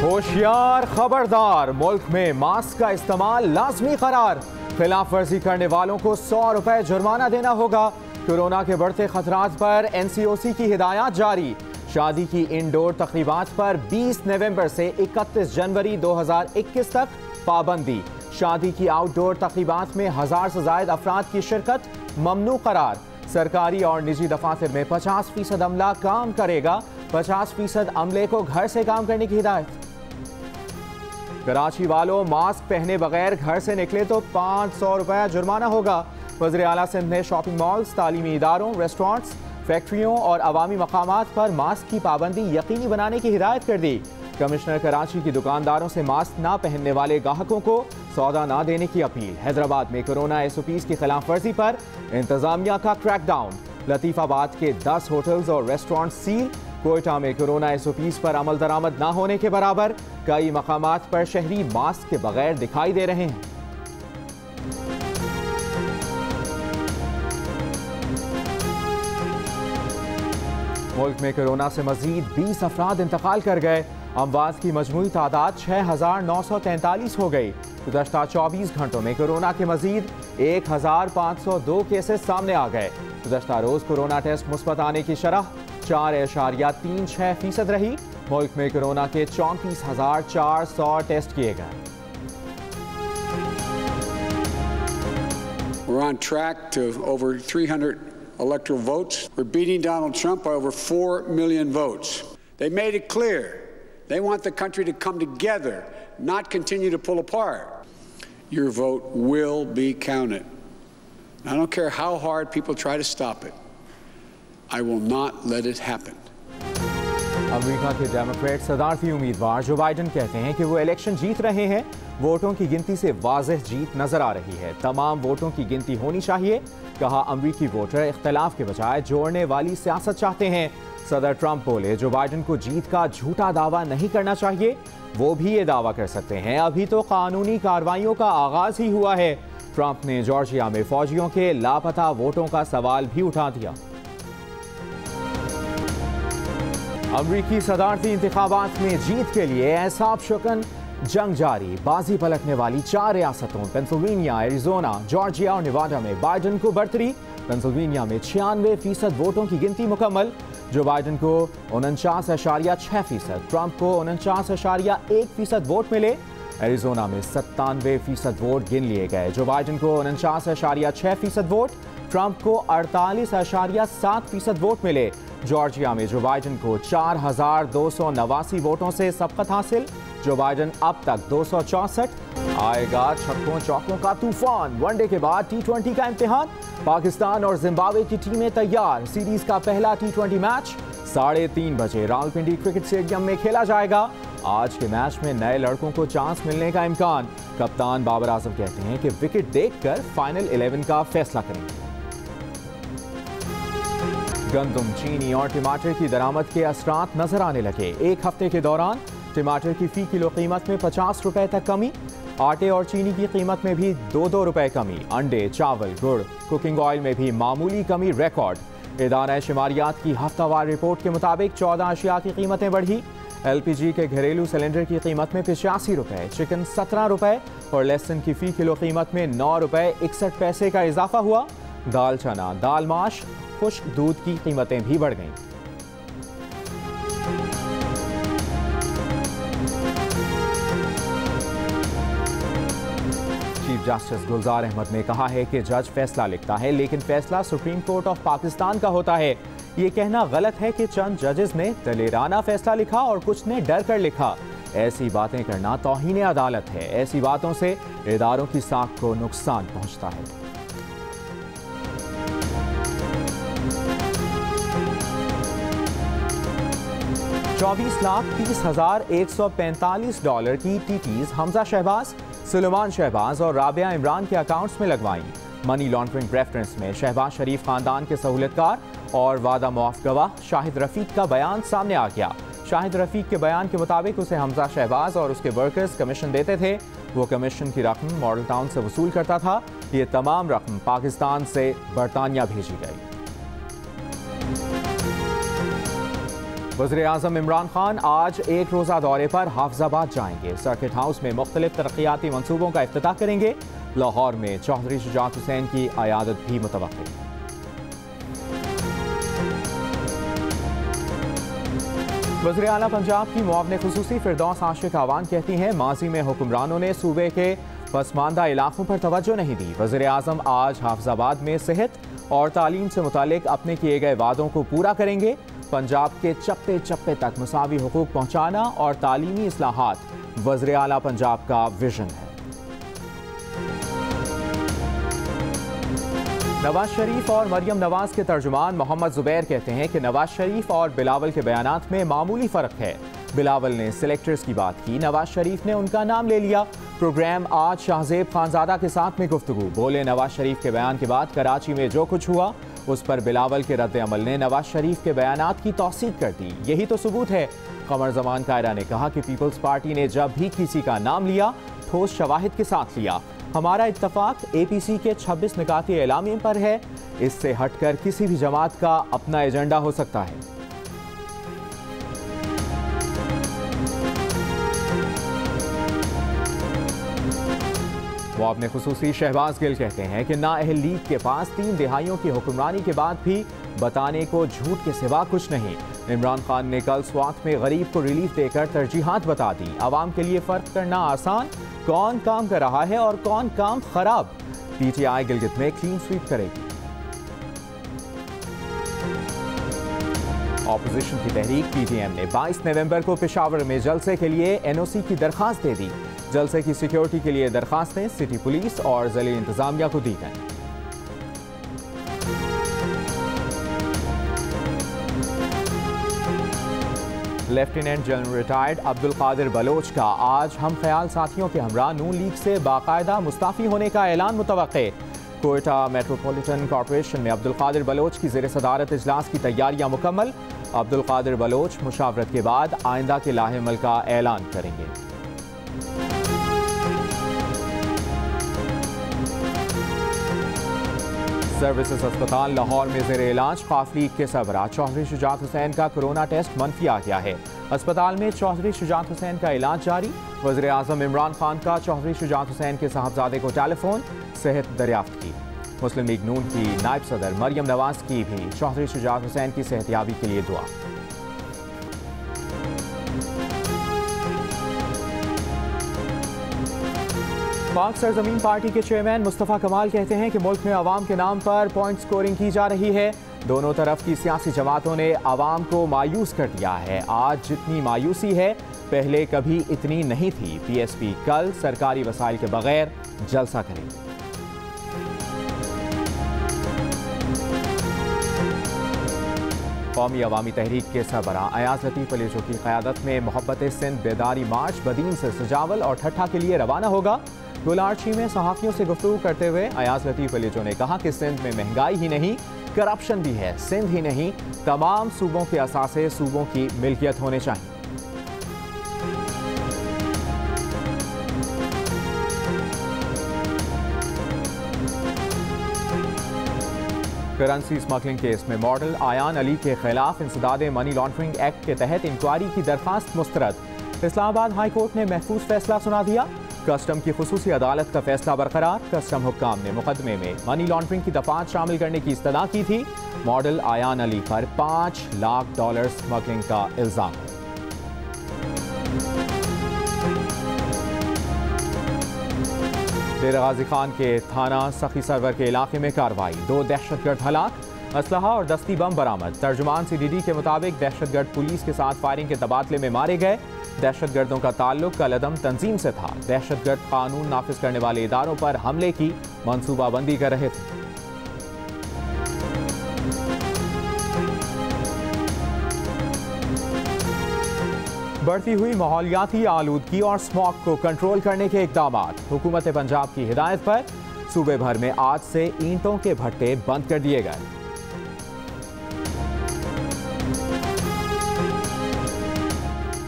होशियार खबरदार, मुल्क में मास्क का इस्तेमाल लाजमी करार। खिलाफ वर्जी करने वालों को 100 रुपए जुर्माना देना होगा। कोरोना के बढ़ते खतरात पर NCOC की हिदायत जारी। शादी की इंडोर तकरीबात पर 20 नवंबर से 31 जनवरी 2021 तक पाबंदी। शादी की आउटडोर तकरीबात में 1000 से जायद अफराद की शिरकत ममनू करार। सरकारी और निजी दफातर में 50% अमला काम करेगा। 50% अमले को घर से काम करने की हिदायत। कराची वालों, मास्क पहने बगैर घर से निकले तो 500 रुपया जुर्माना होगा। वज़ीर आला सिंध ने शॉपिंग मॉल्स, तालीमी इदारों, रेस्टोरेंट्स, फैक्ट्रियों और अवामी मकामात पर मास्क की पाबंदी यकीनी बनाने की हिदायत कर दी। कमिश्नर कराची की दुकानदारों से मास्क ना पहनने वाले ग्राहकों को सौदा ना देने की अपील। हैदराबाद में कोरोना SOPs की खिलाफ वर्जी पर इंतजामिया का क्रैकडाउन। लतीफाबाद के 10 होटल्स और रेस्टोरेंट सील। कोयटा में कोरोना SOPs पर अमल दरामद ना होने के बराबर। कई मकामात पर शहरी मास्क के बगैर दिखाई दे रहे हैं। मुल्क में कोरोना से मजीद 20 अफराद इंतकाल कर गए। अमवात की मजमूई तादाद 6943 हो गई। गुज़श्ता 24 घंटों में कोरोना के मजीद 1502 केसेस सामने आ गए। गुज़श्ता रोज कोरोना टेस्ट मुस्बत आने की शरह 4.36% रही। मुल्क में कोरोना के 34,400 टेस्ट किए गए। We're on track to over 300 electoral votes. We're beating Donald Trump by over 4 million votes. They made it clear they want the country to come together, not continue to pull apart. Your vote will be counted. I don't care how hard people try to stop it. I will not let it happen. America के Democrat सदारती उम्मीदवार जो Biden कहते हैं कि वो election जीत रहे हैं। वोटों की गिनती से वाज़ेह जीत नजर आ रही है। तमाम वोटों की गिनती होनी चाहिए। कहा, अमरीकी वोटर इख्तलाफ के बजाय जोड़ने वाली सियासत चाहते हैं। सदर ट्रंप बोले, जो बाइडन को जीत का झूठा दावा नहीं करना चाहिए। वो भी ये दावा कर सकते हैं, अभी तो कानूनी कार्रवाइयों का आगाज ही हुआ है। ट्रंप ने जॉर्जिया में फौजियों के लापता वोटों का सवाल भी उठा दिया। अमरीकी सदारती इंतखाबात में जीत के लिए एहसाब शुकन जंग जारी। बाजी पलटने वाली 4 रियासतों पेंसिल्वेनिया, एरिजोना, जॉर्जिया और निवाडा में बाइडन को बढ़तरी। पेंसिल्वेनिया में 96% वोटों की गिनती मुकम्मल। जो बाइडन को 49.6%, ट्रंप को 49.1% वोट मिले। एरिजोना में 97% वोट गिन लिए गए। जो बाइडन को 49.6% वोट, ट्रंप को 48.7% वोट मिले। जॉर्जिया में जो बाइडन को 4289 वोटों से सबकत हासिल। जो बाइडन अब तक 264। आएगा छक्कों चौकों का तूफान। वनडे के बाद T20 का इम्तिहान। पाकिस्तान और जिम्बाब्वे की टीमें तैयार। सीरीज का पहला T20 मैच 3:30 बजे रावलपिंडी क्रिकेट स्टेडियम में खेला जाएगा। आज के मैच में नए लड़कों को चांस मिलने का इम्कान। कप्तान बाबर आजम कहते हैं कि विकेट देखकर फाइनल 11 का फैसला करेंगे। गंदम, चीनी और टमाटर की दरामद के असरात नजर आने लगे। एक हफ्ते के दौरान टमाटर की फी किलो कीमत में 50 रुपए तक कमी। आटे और चीनी की कीमत में भी 2-2 रुपए कमी। अंडे, चावल, गुड़, कुकिंग ऑयल में भी मामूली कमी रिकॉर्ड। इदारा शुमारियात की हफ्तावार रिपोर्ट के मुताबिक 14 अशिया की कीमतें बढ़ी। LPG के घरेलू सिलेंडर की कीमत में 85 रुपए, चिकन 17 रुपए और लहसुन की फी किलो कीमत में 9 रुपए 61 पैसे का इजाफा हुआ। दाल चना, दाल माश, खुश्क दूध की कीमतें भी बढ़ गईं। चीफ जस्टिस गुलजार अहमद ने कहा है कि जज फैसला लिखता है, लेकिन फैसला सुप्रीम कोर्ट ऑफ पाकिस्तान का होता है। ये कहना गलत है कि चंद जजेस ने दलेराना फैसला लिखा और कुछ ने डर कर लिखा। ऐसी बातें करना तौहीन अदालत है। ऐसी बातों से इदारों की साख को नुकसान पहुंचता है। $24,30,145 की टीटीज हमजा शहबाज, सुलेमान शहबाज और राबिया इमरान के अकाउंट्स में लगवाई। मनी लॉन्ड्रिंग रेफरेंस में शहबाज शरीफ खानदान के सहूलतकार और वादा मुआफ गवाह शाहिद रफीक का बयान सामने आ गया। शाहिद रफीक के बयान के मुताबिक उसे हमजा शहबाज और उसके वर्कर्स कमीशन देते थे। वो कमीशन की रकम मॉडल टाउन से वसूल करता था। ये तमाम रकम पाकिस्तान से बरतानिया भेजी गई। वज़ीर-ए-आज़म इमरान खान आज एक रोज़ा दौरे पर हाफिजाबाद जाएंगे। सर्किट हाउस में मुख्तलिफ तरक्याती मंसूबों का इफ्तिताह करेंगे। लाहौर में चौधरी शुजात हुसैन की अयादत भी मुतवक्किल। वज़ीर आला पंजाब की मुआविन खुसूसी फिरदौस आशिक आवान कहती हैं, माजी में हुक्मरानों ने सूबे के पसमानदा इलाकों पर तवज्जो नहीं दी। वज़ीर-ए-आज़म आज हाफिजाबाद में सेहत और तालीम से मुतालिक अपने किए गए वादों को पूरा करेंगे। पंजाब के चप्पे चप्पे तक मुसावी हुकूक पहुँचाना और तालीमी इस्लाहात वज़ीर आला पंजाब का विजन है। नवाज शरीफ और मरियम नवाज के तर्जुमान मोहम्मद जुबैर कहते हैं कि नवाज शरीफ और बिलावल के बयानात में मामूली फ़र्क है। बिलावल ने सिलेक्टर्स की बात की, नवाज शरीफ ने उनका नाम ले लिया। प्रोग्राम आज शाहजेब खानजादा के साथ में गुफ्तगू। बोले, नवाज शरीफ के बयान के बाद कराची में जो कुछ हुआ उस पर बिलावल के रद्द अमल ने नवाज शरीफ के बयानात की तौसीक कर दी। यही तो सबूत है। कमर जमान कायरा ने कहा कि पीपल्स पार्टी ने जब भी किसी का नाम लिया ठोस शवाहिद के साथ लिया। हमारा इत्तफाक APC के 26 निकाती एलामी पर है। इससे हटकर किसी भी जमात का अपना एजेंडा हो सकता है। मुआविन खुसूसी शहबाज गिल कहते हैं कि नाअहल लीग के पास 3 दिहाइयों की हुक्मरानी के बाद भी बताने को झूठ के सिवा कुछ नहीं। इमरान खान ने कल स्वात में गरीब को रिलीफ देकर तरजीहात बता दी। आवाम के लिए फर्क करना आसान, कौन काम कर रहा है और कौन काम खराब। PTI गिलगित में क्लीन स्वीप करेगी। ऑपोजिशन की तहरीक PTM ने 22 नवंबर को पेशावर में जलसे के लिए NOC की दरखास्त दे दी। जलसे की सिक्योरिटी के लिए दरखास्तें सिटी पुलिस और ज़िले इंतजामिया को दी गईं। Lieutenant general retired Abdul Qadir Baloch का आज हम ख्याल साथियों के हमरा नून लीग से बाकायदा मुस्ताफ़ी होने का ऐलान मुतवक्के। कोयटा मेट्रोपॉलिटन कॉरपोरेशन में अब्दुल कादिर बलोच की ज़ेर सदारत इजलास की तैयारियां मुकम्मल। अब्दुल कादिर बलोच मुशावरत के बाद आइंदा के लाहेमल का ऐलान करेंगे। सर्विसेज अस्पताल लाहौर में ज़ेर इलाज काफ लीग के सरबराह चौधरी शुजात हुसैन का कोरोना टेस्ट मनफी आ गया है। अस्पताल में चौधरी शुजात हुसैन का इलाज जारी। वज़ीर-ए-आज़म इमरान खान का चौधरी शुजात हुसैन के साहबजादे को टेलीफोन सेहत दरियाफ्त की। मुस्लिम लीग नून की नायब सदर मरियम नवाज की भी चौधरी शुजात हुसैन की सेहतयाबी के लिए दुआ। पाक सरजमीन पार्टी के चेयरमैन मुस्तफ़ा कमाल कहते हैं कि मुल्क में अवाम के नाम पर पॉइंट स्कोरिंग की जा रही है। दोनों तरफ की सियासी जमातों ने अवाम को मायूस कर दिया है। आज जितनी मायूसी है पहले कभी इतनी नहीं थी। PSP कल सरकारी वसाइल के बगैर जलसा करेगी। कौमी अवामी तहरीक के सरबराह अयाज लतीफ़ अलीजो की क़यादत में मोहब्बत सिंध बेदारी मार्च बदीन से सजावल और ठट्ठा के लिए रवाना होगा। गुलारची में सहाफ़ियों से गुफ्तगू करते हुए अयाज लतीफ़ अलीजो ने कहा कि सिंध में महंगाई ही नहीं करप्शन भी है। सिंध ही नहीं तमाम सूबों के असासे सूबों की मिल्कियत होने चाहिए। करेंसी स्मगलिंग केस में मॉडल आयान अली के खिलाफ इंसदाद मनी लॉन्ड्रिंग एक्ट के तहत इंक्वायरी की दरखास्त मुस्तरद। इस्लामाबाद हाई कोर्ट ने महफूज फैसला सुना दिया। कस्टम की खुसूसी अदालत का फैसला बरकरार। कस्टम हुक्काम ने मुकदमे में मनी लॉन्ड्रिंग की दफात शामिल करने की इस्तदा की थी। मॉडल आयान अली पर $5 लाख स्मगलिंग का इल्जाम है। डेरा गाजी खान के थाना सखी सरवर के इलाके में कार्रवाई। 2 दहशतगर्द हलाक, असलहा और दस्ती बम बरामद। तर्जुमान CDD के मुताबिक दहशतगर्द पुलिस के साथ फायरिंग के तबादले में मारे गए। दहशतगर्दों का ताल्लुक कलअदम तंजीम से था। दहशतगर्द कानून नाफिज करने वाले इदारों पर हमले की मंसूबाबंदी कर रहे थे। बढ़ती हुई माहौलियाती आलूदगी और स्मॉग को कंट्रोल करने के इक़दामात। हुकूमत पंजाब की हिदायत पर सूबे भर में आज से ईंटों के भट्टे बंद कर दिए गए।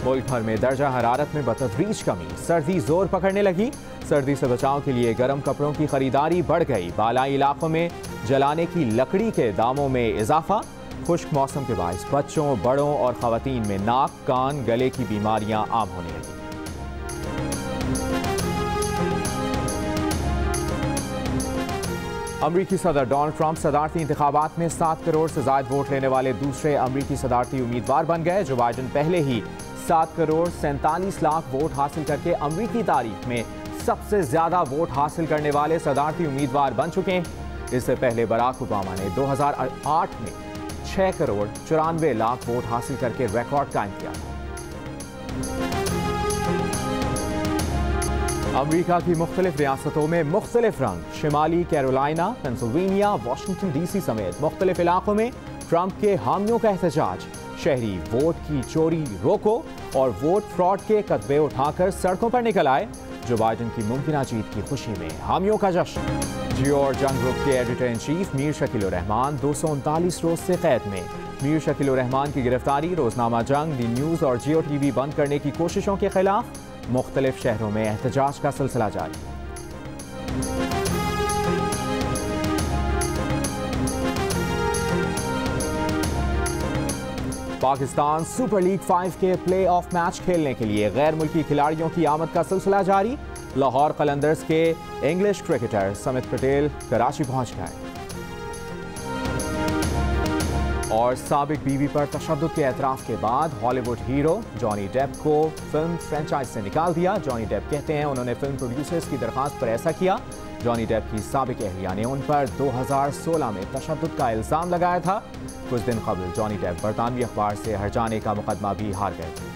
मुल्क भर में दर्जा हरारत में बतदरीज कमी। सर्दी जोर पकड़ने लगी। सर्दी से बचाव के लिए गर्म कपड़ों की खरीदारी बढ़ गई। बालाई इलाकों में जलाने की लकड़ी के दामों में इजाफा। खुश्क मौसम के बायस बच्चों, बड़ों और खवातीन में नाक, कान, गले की बीमारियां आम होने लगी। अमरीकी सदर डोनाल्ड ट्रंप सदारती इंतखाबात में 7 करोड़ से ज्यादा वोट लेने वाले दूसरे अमरीकी सदारती उम्मीदवार बन गए। जो बाइडन पहले ही 7 करोड़ 47 लाख वोट हासिल करके अमरीकी तारीख में सबसे ज्यादा वोट हासिल करने वाले सदारती उम्मीदवार बन चुके हैं। इससे पहले बराक ओबामा ने 2008 में 6 करोड़ 94 लाख वोट हासिल करके रिकॉर्ड कायम किया। अमरीका की मुख्तलिफ रियासतों में मुख्तलिफ रंग। शिमाली कैरोलिना, पेंसिल्वेनिया, वाशिंगटन डीसी समेत मुख्तलिफ इलाकों में ट्रंप के हामियों का एहतजाज। शहरी वोट की चोरी रोको और वोट फ्रॉड के कतबे उठाकर सड़कों पर निकल आए। जो बाइडन की मुमकिन जीत की खुशी में हामियों का जश्न। जियो और जंग ग्रुप के editor in chief Mir Shakeel Rahman 239 रोज से कैद में। मीर शकील रहमान की गिरफ्तारी, रोजनामा जंग, डी न्यूज और जियो टीवी बंद करने की कोशिशों के खिलाफ मुख्तलिफ शहरों में एहतजाज का सिलसिला जारी। पाकिस्तान सुपर लीग 5 के प्ले ऑफ मैच खेलने के लिए गैर मुल्की खिलाड़ियों की आमद का सिलसिला जारी। लाहौर कलंदर्स के इंग्लिश क्रिकेटर समित पटेल कराची पहुंच गए और साबिक बीवी पर तशद्दुद के एतराफ़ के बाद हॉलीवुड हीरो जॉनी डेप को फिल्म फ्रेंचाइज से निकाल दिया। जॉनी डेप कहते हैं उन्होंने फिल्म प्रोड्यूसर्स की दरख्वास्त पर ऐसा किया। जॉनी डेप की साबिक अहलिया ने उन पर 2016 में तशद्दुद का इल्ज़ाम लगाया था। कुछ दिन कबल जॉनी डेप बरतानवी अखबार से हट जाने का मुकदमा भी हार गए थे।